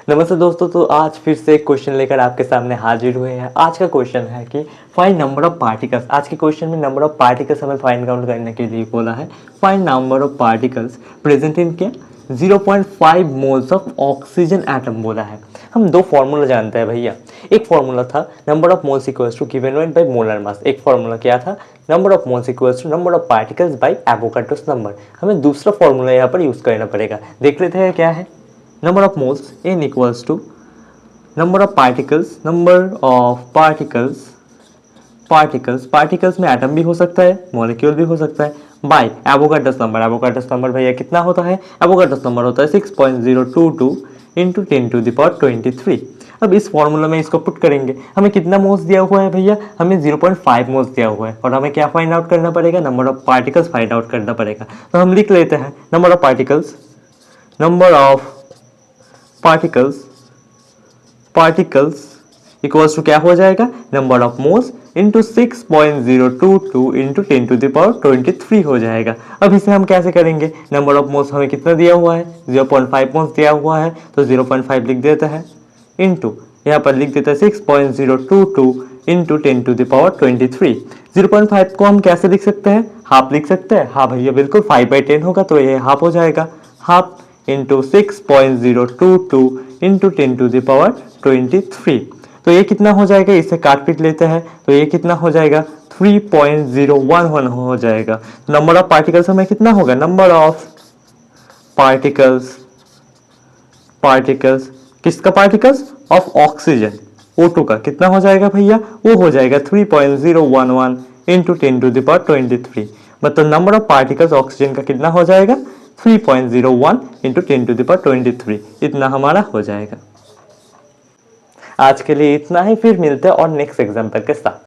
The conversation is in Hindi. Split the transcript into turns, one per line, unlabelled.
नमस्ते दोस्तों, तो आज फिर से एक क्वेश्चन लेकर आपके सामने हाजिर हुए हैं। आज का क्वेश्चन है कि फाइंड नंबर ऑफ पार्टिकल्स। आज के क्वेश्चन में नंबर ऑफ पार्टिकल्स हमें फाइंड आउट करने के लिए बोला है। Find number of particles present in क्या 0.5 मोल्स ऑफ ऑक्सीजन एटम बोला है। हम दो फार्मूला जानते हैं भैया। एक फार्मूला था number of moles equals to given weight by molar mass. एक फार्मूला क्या था, number of moles equals to number of particles by Avogadro's number. हमें दूसरा फार्मूला यहाँ पर यूज करना पड़ेगा। देख लेते हैं क्या है। number of moles n equals to number of particles में एटम भी हो सकता है, मॉलिक्यूल भी हो सकता है, by Avogadro's number. Avogadro's number भैया कितना होता है, एवोगाड्रोस नंबर होता है 6.022 इंटू 10⁻23। अब इस फॉर्मूला में इसको पुट करेंगे, हमें कितना मोल्स दिया हुआ है भैया, हमें 0.5 मोल्स दिया हुआ है और हमें क्या फाइंड आउट करना पड़ेगा, number of particles find out करना पड़ेगा। तो हम लिख लेते हैं number of particles equals to क्या हो जाएगा, number of moles into 6.022 into 10⁻23 हो जाएगा। अब इसे हम कैसे करेंगे, नंबर ऑफ मोल्स हमें कितना दिया हुआ है, 0.5 मोल्स दिया हुआ है, तो 0.5 लिख देता है इंटू यहाँ पर लिख देता है 6.022 इंटू 10⁻23। 0.5 को हम कैसे लिख सकते हैं, हाफ लिख सकते हैं। हाँ भैया बिल्कुल, 5/10 होगा तो ये हाफ हो जाएगा, हाफ इंटू 6.022 इंटू 10⁻23। तो ये कितना हो जाएगा, इसे काट पीट लेते हैं तो ये कितना हो जाएगा, 3.011 हो जाएगा। नंबर ऑफ पार्टिकल्स हमें कितना होगा, नंबर ऑफ पार्टिकल्स किसका, पार्टिकल्स ऑफ ऑक्सीजन O2 का कितना हो जाएगा भैया, वो हो जाएगा 3.011 इंटू 10⁻23। मतलब नंबर ऑफ पार्टिकल्स ऑक्सीजन का कितना हो जाएगा, 3.01 इंटू 10⁻23। इतना हमारा हो जाएगा। आज के लिए इतना ही, फिर मिलते हैं और नेक्स्ट एग्जाम्पल के साथ।